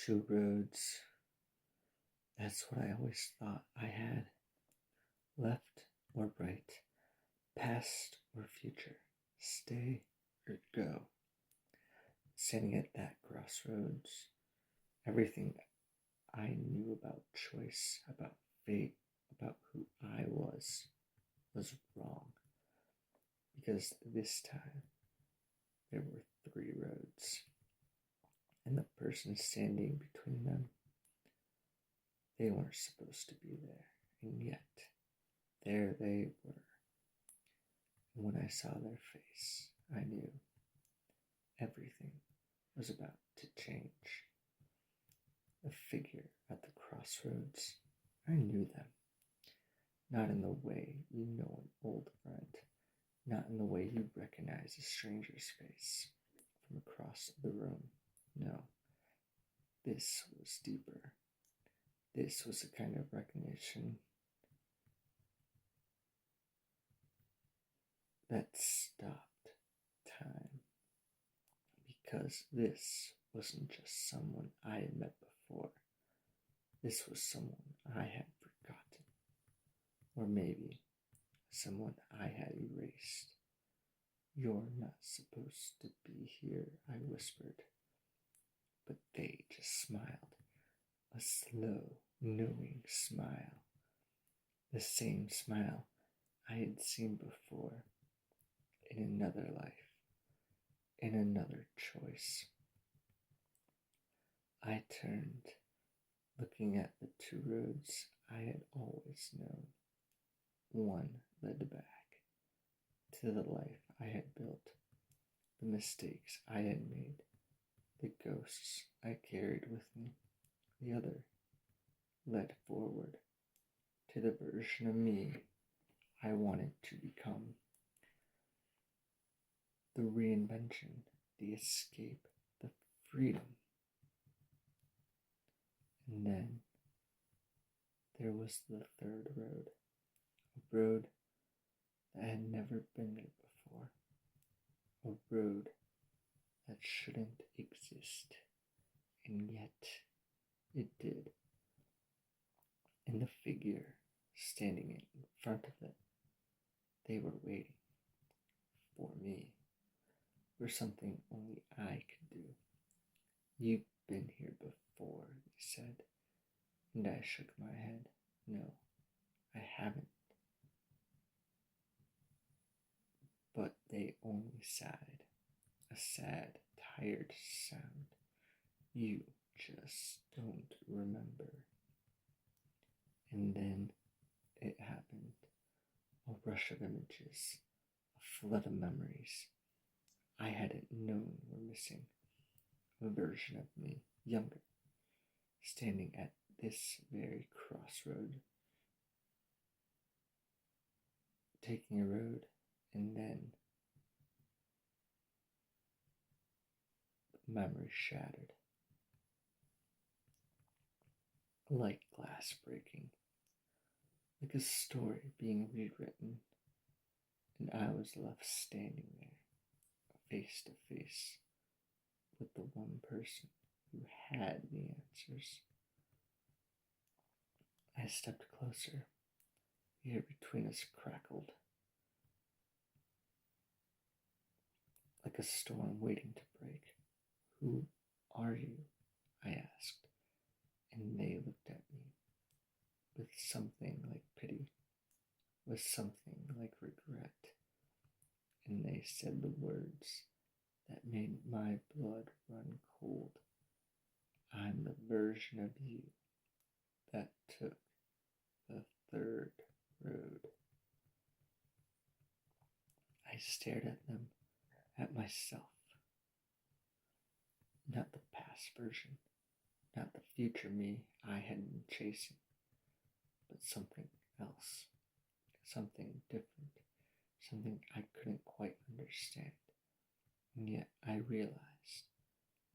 Two roads. That's what I always thought I had. Left or right, past or future, stay or go. Standing at that crossroads, everything I knew about choice, about fate, about who I was wrong. Because this time, there were three roads, and the person standing between them, they weren't supposed to be there, and yet there they were. And when I saw their face, I knew everything was about to change. The figure at the crossroads, I knew them. Not in the way you know an old friend, not in the way you recognize a stranger's face from across the room. No, this was deeper. This was a kind of recognition that stopped time. Because this wasn't just someone I had met before. This was someone I had forgotten. Or maybe someone I had erased. You're not supposed to be here, I whispered. But they just smiled. A slow, knowing smile. The same smile I had seen before in another life, in another choice. I turned, looking at the two roads I had always known. One led back to the life I had built, the mistakes I had made, the ghosts I carried with me. The other led forward to the version of me I wanted to become. The reinvention, the escape, the freedom. And then there was the third road, a road that had never been there before, a road that shouldn't exist, and yet it did. And the figure standing in front of it, they were waiting for me, for something only I could do. You've been here before, they said, and I shook my head. No, I haven't. But they only sighed, a sad, tired sound. You just don't remember. And then it happened. A rush of images, a flood of memories I hadn't known were missing. A version of me, younger, standing at this very crossroad, taking a road, and then the memory shattered, like glass breaking, like a story being rewritten, and I was left standing there, face to face with the one person who had the answers. I stepped closer. The air between us crackled, like a storm waiting to break. Who are you? I asked, and they looked at me with something like pity, with something like regret, and they said the words that made my blood run cold. I'm the version of you that took the third road. I stared at them, at myself. Not the past version, not the future me I had been chasing, but something else, something different, something I couldn't quite understand. And yet I realized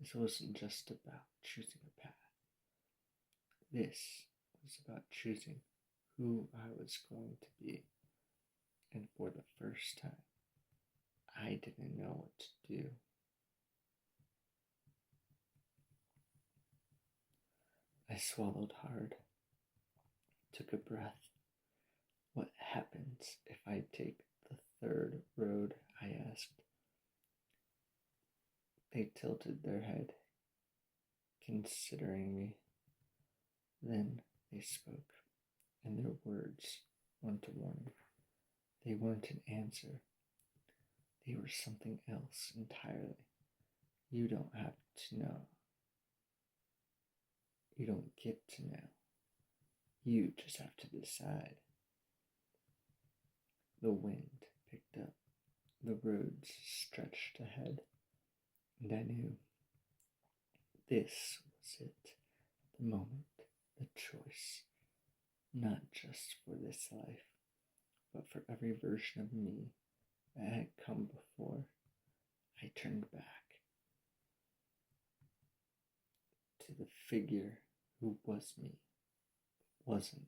this wasn't just about choosing a path. This was about choosing who I was going to be. And for the first time, I didn't know what to do. swallowed hard, took a breath. What happens if I take the third road? I asked. They tilted their head, considering me. Then they spoke, and their words weren't a warning. They weren't an answer. They were something else entirely. You don't have to know. You don't get to know. You just have to decide. The wind picked up. The roads stretched ahead. And I knew this was it. The moment, the choice. Not just for this life, but for every version of me that had come before. I turned back to the figure who was me, wasn't.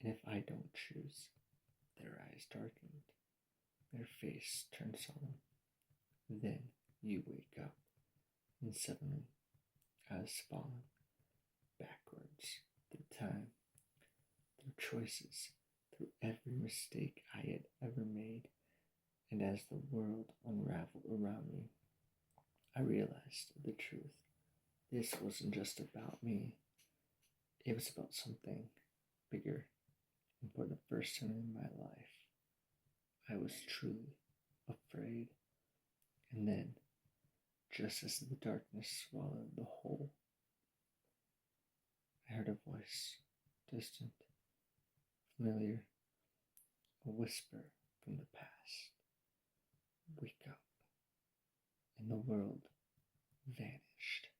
And if I don't choose, their eyes darkened, their face turned solemn. Then you wake up, and suddenly I was falling backwards through time, through choices, through every mistake I had ever made. And as the world unraveled around me, I realized the truth. This wasn't just about me. It was about something bigger. And for the first time in my life, I was truly afraid. And then, just as the darkness swallowed the whole, I heard a voice, distant, familiar, a whisper from the past. Wake up. And the world vanished.